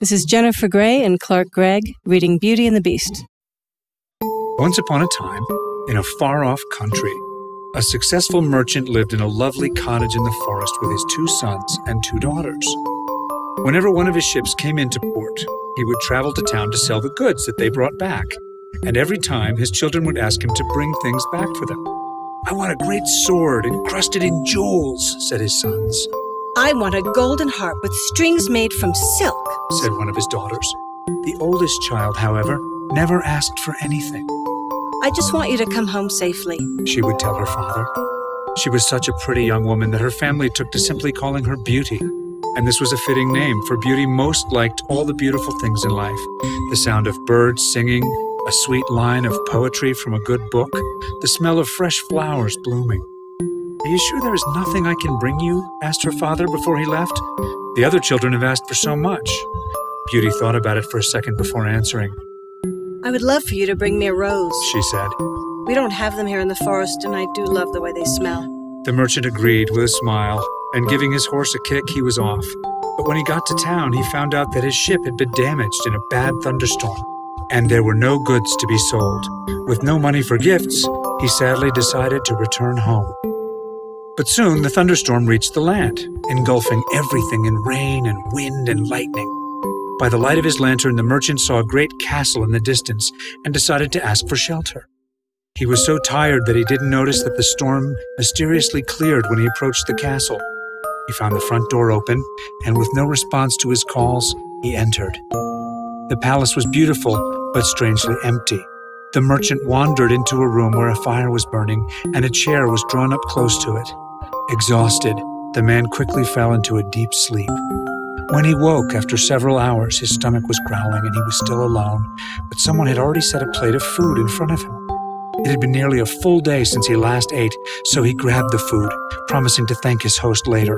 This is Jennifer Gray and Clark Gregg reading Beauty and the Beast. Once upon a time, in a far-off country, a successful merchant lived in a lovely cottage in the forest with his 2 sons and 2 daughters. Whenever one of his ships came into port, he would travel to town to sell the goods that they brought back, and every time his children would ask him to bring things back for them. "I want a great sword encrusted in jewels," said his sons. I want a golden harp with strings made from silk, said one of his daughters. The oldest child, however, never asked for anything. I just want you to come home safely, she would tell her father. She was such a pretty young woman that her family took to simply calling her Beauty. And this was a fitting name, for Beauty most liked all the beautiful things in life. The sound of birds singing, a sweet line of poetry from a good book, the smell of fresh flowers blooming. "Are you sure there is nothing I can bring you?" asked her father before he left. "The other children have asked for so much." Beauty thought about it for a second before answering. I would love for you to bring me a rose, she said. We don't have them here in the forest, and I do love the way they smell. The merchant agreed with a smile, and giving his horse a kick, he was off. But when he got to town, he found out that his ship had been damaged in a bad thunderstorm, and there were no goods to be sold. With no money for gifts, he sadly decided to return home. But soon the thunderstorm reached the land, engulfing everything in rain and wind and lightning. By the light of his lantern, the merchant saw a great castle in the distance and decided to ask for shelter. He was so tired that he didn't notice that the storm mysteriously cleared when he approached the castle. He found the front door open, and with no response to his calls, he entered. The palace was beautiful, but strangely empty. The merchant wandered into a room where a fire was burning, and a chair was drawn up close to it. Exhausted, the man quickly fell into a deep sleep. When he woke after several hours, his stomach was growling and he was still alone, but someone had already set a plate of food in front of him. It had been nearly a full day since he last ate, so he grabbed the food, promising to thank his host later.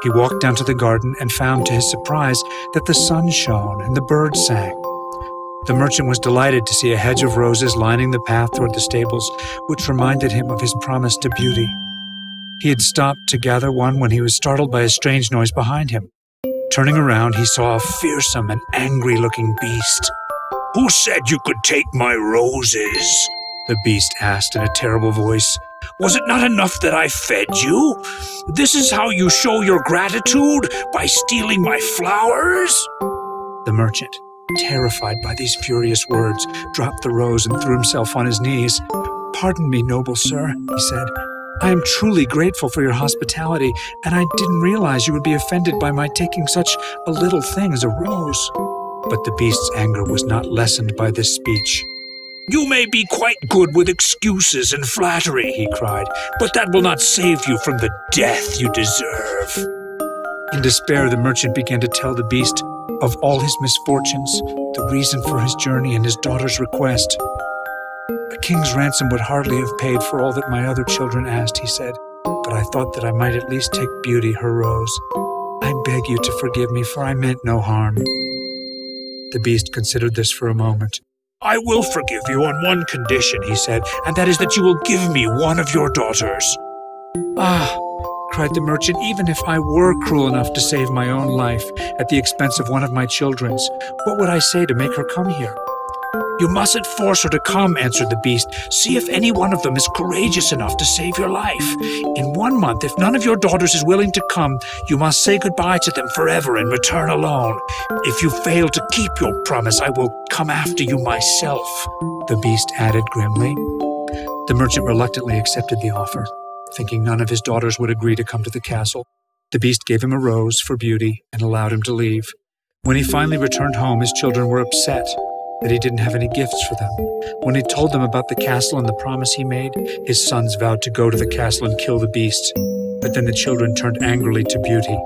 He walked down to the garden and found, to his surprise, that the sun shone and the birds sang. The merchant was delighted to see a hedge of roses lining the path toward the stables, which reminded him of his promise to Beauty. He had stopped to gather one when he was startled by a strange noise behind him. Turning around, he saw a fearsome and angry-looking beast. "Who said you could take my roses?" the beast asked in a terrible voice. "Was it not enough that I fed you? This is how you show your gratitude, by stealing my flowers?" The merchant, terrified by these furious words, dropped the rose and threw himself on his knees. "Pardon me, noble sir," he said. "I am truly grateful for your hospitality, and I didn't realize you would be offended by my taking such a little thing as a rose." But the beast's anger was not lessened by this speech. "You may be quite good with excuses and flattery," he cried, "but that will not save you from the death you deserve." In despair, the merchant began to tell the beast of all his misfortunes, the reason for his journey, and his daughter's request. "A king's ransom would hardly have paid for all that my other children asked," he said, "but I thought that I might at least take Beauty her rose. I beg you to forgive me, for I meant no harm." The beast considered this for a moment. "I will forgive you on one condition," he said, "and that is that you will give me one of your daughters." "Ah," cried the merchant, "even if I were cruel enough to save my own life at the expense of one of my children's, what would I say to make her come here?" "You mustn't force her to come," answered the beast. "See if any one of them is courageous enough to save your life. In 1 month, if none of your daughters is willing to come, you must say goodbye to them forever and return alone. If you fail to keep your promise, I will come after you myself," the beast added grimly. The merchant reluctantly accepted the offer, thinking none of his daughters would agree to come to the castle. The beast gave him a rose for Beauty and allowed him to leave. When he finally returned home, his children were upset that he didn't have any gifts for them. When he told them about the castle and the promise he made, his sons vowed to go to the castle and kill the beast. But then the children turned angrily to Beauty.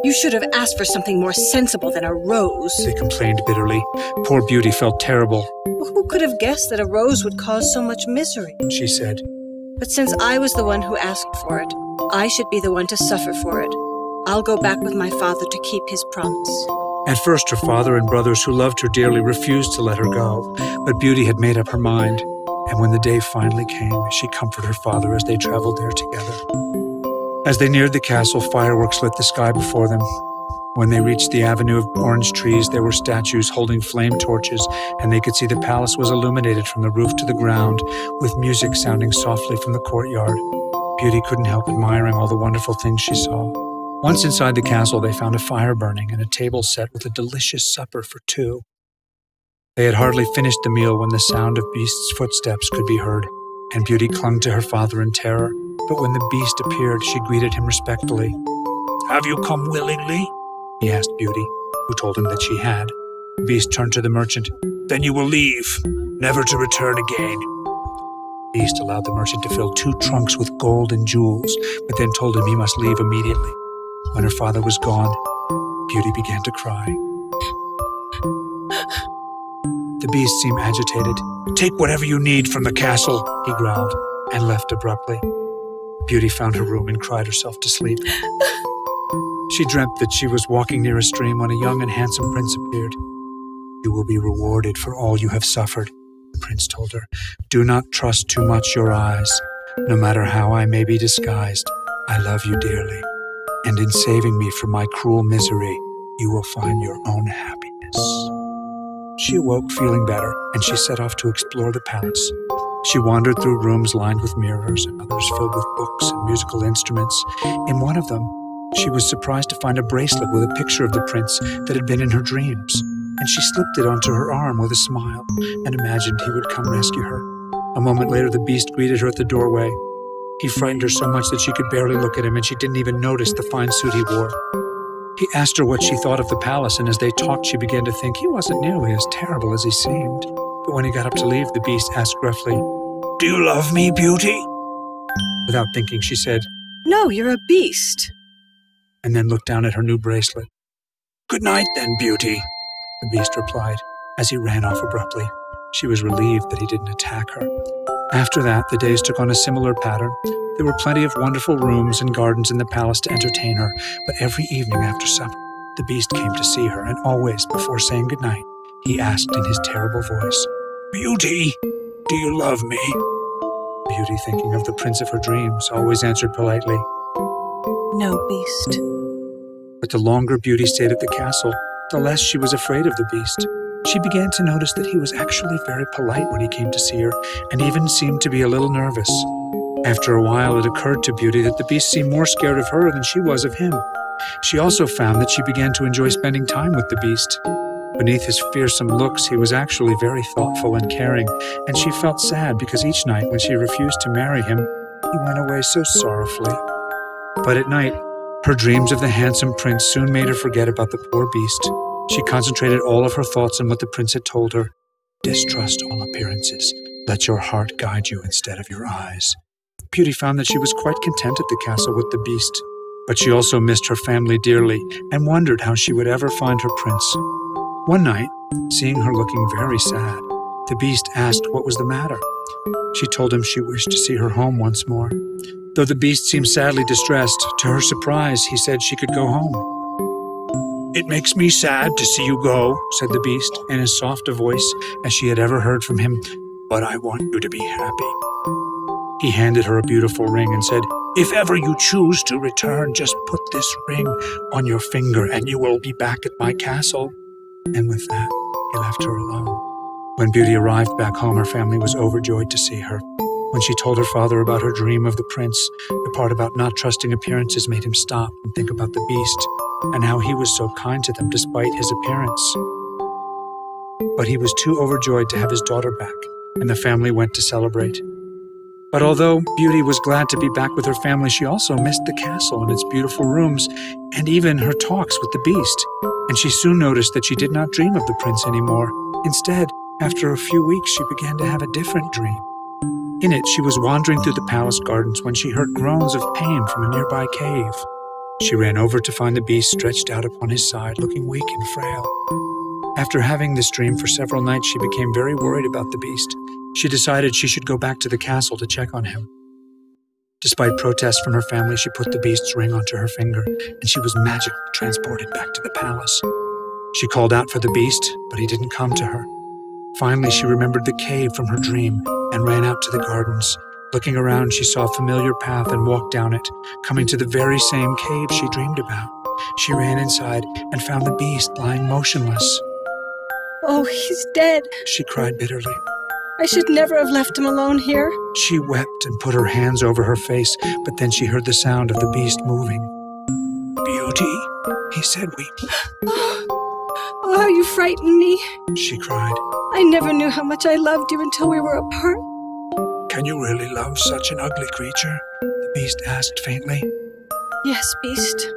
You should have asked for something more sensible than a rose, they complained bitterly. Poor Beauty felt terrible. Who could have guessed that a rose would cause so much misery? She said. But since I was the one who asked for it, I should be the one to suffer for it. I'll go back with my father to keep his promise. At first, her father and brothers who loved her dearly refused to let her go, but Beauty had made up her mind, and when the day finally came, she comforted her father as they traveled there together. As they neared the castle, fireworks lit the sky before them. When they reached the avenue of orange trees, there were statues holding flame torches, and they could see the palace was illuminated from the roof to the ground, with music sounding softly from the courtyard. Beauty couldn't help admiring all the wonderful things she saw. Once inside the castle, they found a fire burning and a table set with a delicious supper for two. They had hardly finished the meal when the sound of Beast's footsteps could be heard, and Beauty clung to her father in terror. But when the Beast appeared, she greeted him respectfully. "Have you come willingly?" he asked Beauty, who told him that she had. The Beast turned to the merchant. "Then you will leave, never to return again." The Beast allowed the merchant to fill 2 trunks with gold and jewels, but then told him he must leave immediately. When her father was gone, Beauty began to cry. The Beast seemed agitated. "Take whatever you need from the castle," he growled, and left abruptly. Beauty found her room and cried herself to sleep. She dreamt that she was walking near a stream when a young and handsome prince appeared. "You will be rewarded for all you have suffered," the prince told her. "Do not trust too much your eyes. No matter how I may be disguised, I love you dearly. And in saving me from my cruel misery, you will find your own happiness." She awoke feeling better, and she set off to explore the palace. She wandered through rooms lined with mirrors and others filled with books and musical instruments. In one of them, she was surprised to find a bracelet with a picture of the prince that had been in her dreams, and she slipped it onto her arm with a smile and imagined he would come rescue her. A moment later, the Beast greeted her at the doorway. He frightened her so much that she could barely look at him, and she didn't even notice the fine suit he wore. He asked her what she thought of the palace, and as they talked, she began to think he wasn't nearly as terrible as he seemed. But when he got up to leave, the Beast asked gruffly, "Do you love me, Beauty?" Without thinking, she said, "No, you're a beast." And then looked down at her new bracelet. "Good night, then, Beauty," the Beast replied, as he ran off abruptly. She was relieved that he didn't attack her. After that, the days took on a similar pattern. There were plenty of wonderful rooms and gardens in the palace to entertain her, but every evening after supper, the Beast came to see her, and always, before saying goodnight, he asked in his terrible voice, "Beauty, do you love me?" Beauty, thinking of the prince of her dreams, always answered politely, "No, Beast." But the longer Beauty stayed at the castle, the less she was afraid of the Beast. She began to notice that he was actually very polite when he came to see her, and even seemed to be a little nervous. After a while, it occurred to Beauty that the Beast seemed more scared of her than she was of him. She also found that she began to enjoy spending time with the Beast. Beneath his fearsome looks, he was actually very thoughtful and caring, and she felt sad because each night when she refused to marry him, he went away so sorrowfully. But at night, her dreams of the handsome prince soon made her forget about the poor Beast. She concentrated all of her thoughts on what the prince had told her. "Distrust all appearances. Let your heart guide you instead of your eyes." Beauty found that she was quite content at the castle with the Beast, but she also missed her family dearly and wondered how she would ever find her prince. One night, seeing her looking very sad, the Beast asked what was the matter. She told him she wished to see her home once more. Though the Beast seemed sadly distressed, to her surprise, he said she could go home. "It makes me sad to see you go," said the Beast in as soft a voice as she had ever heard from him, "but I want you to be happy." He handed her a beautiful ring and said, "If ever you choose to return, just put this ring on your finger and you will be back at my castle." And with that, he left her alone. When Beauty arrived back home, her family was overjoyed to see her. When she told her father about her dream of the prince, the part about not trusting appearances made him stop and think about the Beast, and how he was so kind to them despite his appearance. But he was too overjoyed to have his daughter back, and the family went to celebrate. But although Beauty was glad to be back with her family, she also missed the castle and its beautiful rooms, and even her talks with the Beast. And she soon noticed that she did not dream of the prince anymore. Instead, after a few weeks, she began to have a different dream. In it, she was wandering through the palace gardens when she heard groans of pain from a nearby cave. She ran over to find the Beast stretched out upon his side, looking weak and frail. After having this dream for several nights, she became very worried about the Beast. She decided she should go back to the castle to check on him. Despite protests from her family, she put the Beast's ring onto her finger, and she was magically transported back to the palace. She called out for the Beast, but he didn't come to her. Finally, she remembered the cave from her dream and ran out to the gardens. Looking around, she saw a familiar path and walked down it, coming to the very same cave she dreamed about. She ran inside and found the beast lying motionless. Oh, he's dead. She cried bitterly. I should never have left him alone here. She wept and put her hands over her face, but then she heard the sound of the beast moving. "Beauty," he said, weeping. Oh, how you frightened me. She cried. I never knew how much I loved you until we were apart. "Can you really love such an ugly creature?" the beast asked faintly. Yes, beast.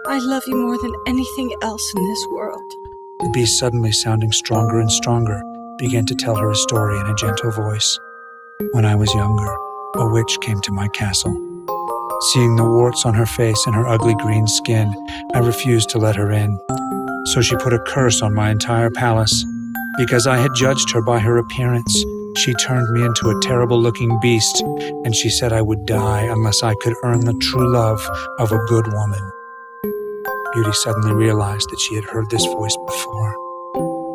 I love you more than anything else in this world. The beast, suddenly sounding stronger and stronger, began to tell her a story in a gentle voice. "When I was younger, a witch came to my castle. Seeing the warts on her face and her ugly green skin, I refused to let her in. So she put a curse on my entire palace. Because I had judged her by her appearance, she turned me into a terrible-looking beast, and she said I would die unless I could earn the true love of a good woman." Beauty suddenly realized that she had heard this voice before.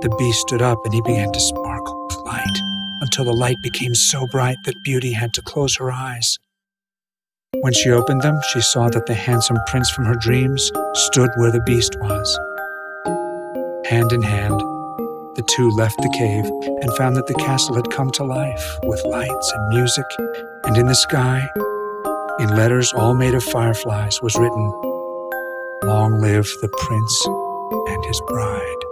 The beast stood up and he began to sparkle with light, until the light became so bright that Beauty had to close her eyes. When she opened them, she saw that the handsome prince from her dreams stood where the beast was. Hand in hand, the two left the cave and found that the castle had come to life with lights and music, and in the sky, in letters all made of fireflies, was written, "Long live the prince and his bride."